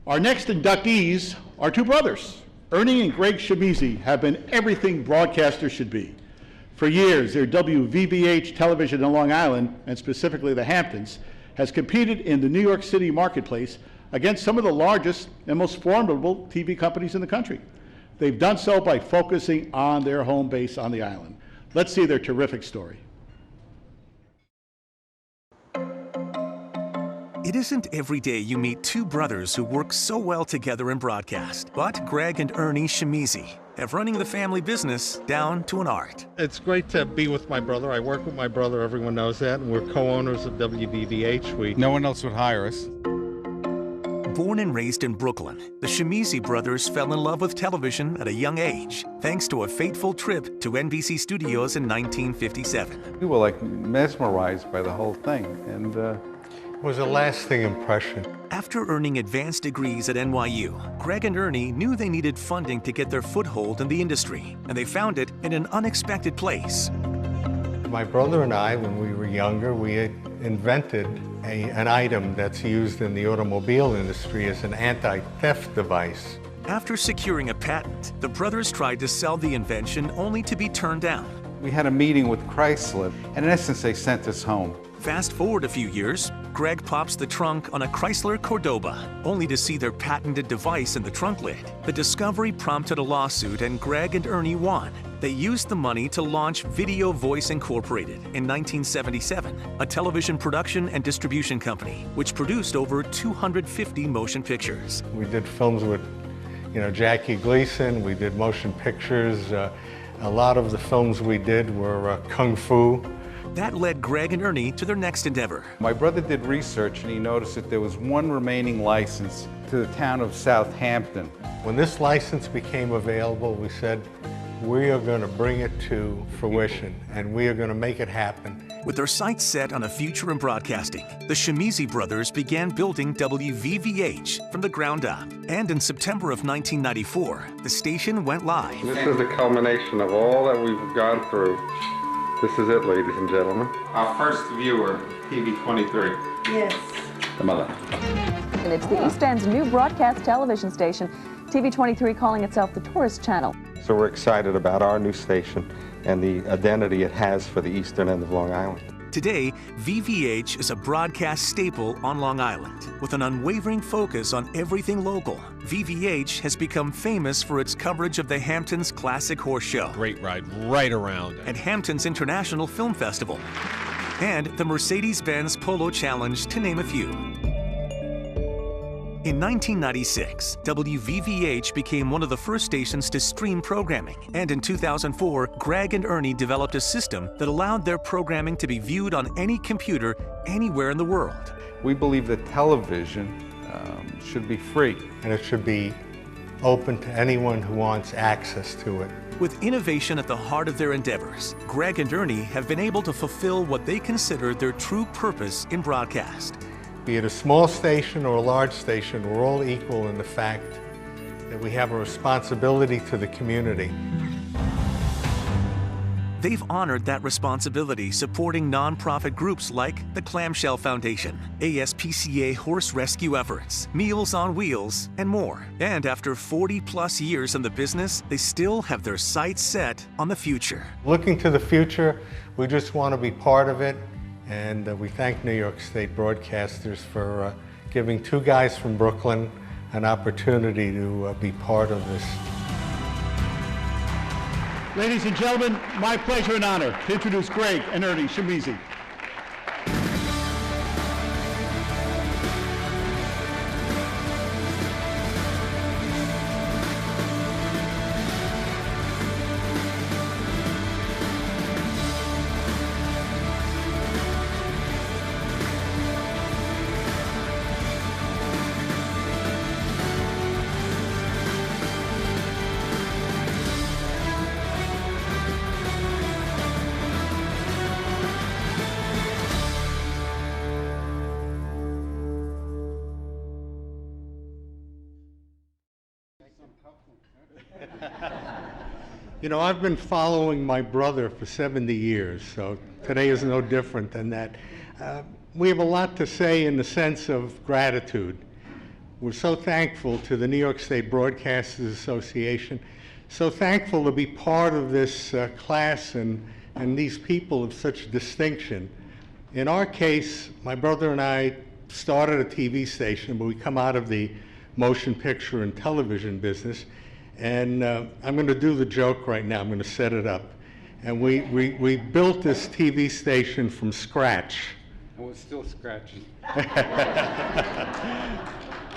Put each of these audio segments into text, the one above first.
Our next inductees are two brothers. Ernie and Greg Schimizzi have been everything broadcasters should be. For years, their WVVH television in Long Island, and specifically the Hamptons, has competed in the New York City marketplace against some of the largest and most formidable TV companies in the country. They've done so by focusing on their home base on the island. Let's see their terrific story. It isn't every day you meet two brothers who work so well together in broadcast, but Greg and Ernie Schimizzi have running the family business down to an art. It's great to be with my brother. I work with my brother, everyone knows that, and we're co-owners of WVVH. No one else would hire us. Born and raised in Brooklyn, the Schimizzi brothers fell in love with television at a young age, thanks to a fateful trip to NBC Studios in 1957. We were like mesmerized by the whole thing, and It was a lasting impression. After earning advanced degrees at NYU, Greg and Ernie knew they needed funding to get their foothold in the industry, and they found it in an unexpected place. My brother and I, when we were younger, we had invented an item that's used in the automobile industry as an anti-theft device. After securing a patent, the brothers tried to sell the invention only to be turned down. we had a meeting with Chrysler, and in essence, they sent us home. Fast forward a few years, Greg pops the trunk on a Chrysler Cordoba, only to see their patented device in the trunk lid. The discovery prompted a lawsuit, and Greg and Ernie won. They used the money to launch Video Voice Incorporated in 1977, a television production and distribution company, which produced over 250 motion pictures. We did films with, Jackie Gleason. We did motion pictures. A lot of the films we did were kung fu. That led Greg and Ernie to their next endeavor. My brother did research, and he noticed that there was one remaining license to the town of Southampton. When this license became available, we said, we are going to bring it to fruition, and we are going to make it happen. With their sights set on a future in broadcasting, the Schimizzi brothers began building WVVH from the ground up. And in September of 1994, the station went live. This is the culmination of all that we've gone through. This is it, ladies and gentlemen. Our first viewer, TV 23. Yes. The mother. And it's the East End's new broadcast television station, TV 23, calling itself the Tourist Channel. So we're excited about our new station and the identity it has for the eastern end of Long Island. Today, VVH is a broadcast staple on Long Island. With an unwavering focus on everything local, VVH has become famous for its coverage of the Hamptons Classic Horse Show. Great ride right around. And Hamptons International Film Festival. And the Mercedes-Benz Polo Challenge, to name a few. In 1996, WVVH became one of the first stations to stream programming, and in 2004, Greg and Ernie developed a system that allowed their programming to be viewed on any computer anywhere in the world. We believe that television should be free. And it should be open to anyone who wants access to it. With innovation at the heart of their endeavors, Greg and Ernie have been able to fulfill what they consider their true purpose in broadcast. Be it a small station or a large station, we're all equal in the fact that we have a responsibility to the community. They've honored that responsibility supporting nonprofit groups like the Clamshell Foundation, ASPCA horse rescue efforts, Meals on Wheels, and more. And after 40+ years in the business, they still have their sights set on the future. Looking to the future, we just want to be part of it. And we thank New York State broadcasters for giving two guys from Brooklyn an opportunity to be part of this. Ladies and gentlemen, my pleasure and honor to introduce Greg and Ernie Schimizzi. I've been following my brother for 70 years, so today is no different than that. We have a lot to say in the sense of gratitude. We're so thankful to the New York State Broadcasters Association, so thankful to be part of this class and these people of such distinction. In our case, my brother and I started a TV station, but we come out of the motion picture and television business. And I'm going to do the joke right now. I'm going to set it up. And we built this TV station from scratch. And we're still scratching.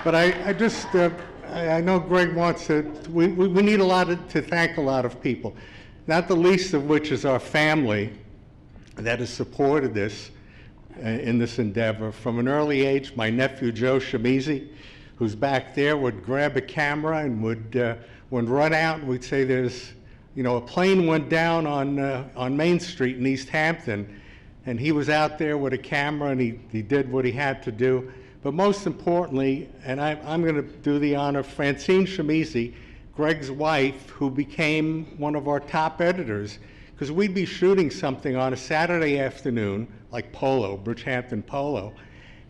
But I know Greg wants to, we need to thank a lot of people, not the least of which is our family that has supported this in this endeavor. From an early age, my nephew Joe Schimizzi, who's back there, would grab a camera and would run out and we'd say there's, a plane went down on Main Street in East Hampton, and he was out there with a camera and he did what he had to do. But most importantly, and I'm going to do the honor, Francine Schimizzi, Greg's wife, who became one of our top editors, because we'd be shooting something on a Saturday afternoon, like Polo, Bridgehampton Polo,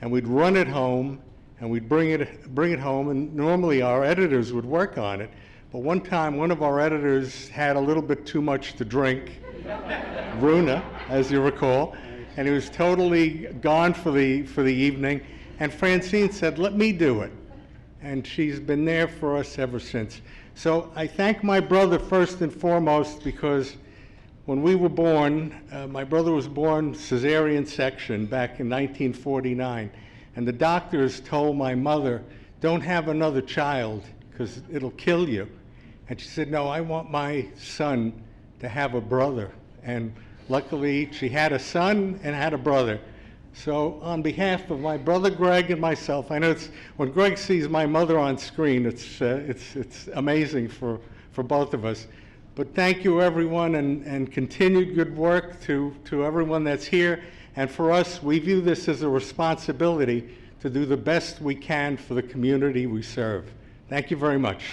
and we'd run it home and we'd bring it home, and normally our editors would work on it. But one time, one of our editors had a little bit too much to drink, Runa, as you recall, and he was totally gone for the evening. And Francine said, "Let me do it." And she's been there for us ever since. So I thank my brother first and foremost, because when we were born, my brother was born cesarean section back in 1949. And the doctors told my mother, "Don't have another child because it'll kill you." And she said, "No, I want my son to have a brother." And luckily, she had a son and had a brother. So on behalf of my brother Greg and myself, I know when Greg sees my mother on screen, it's amazing for both of us. But thank you, everyone, and continued good work to everyone that's here. And for us, we view this as a responsibility to do the best we can for the community we serve. Thank you very much.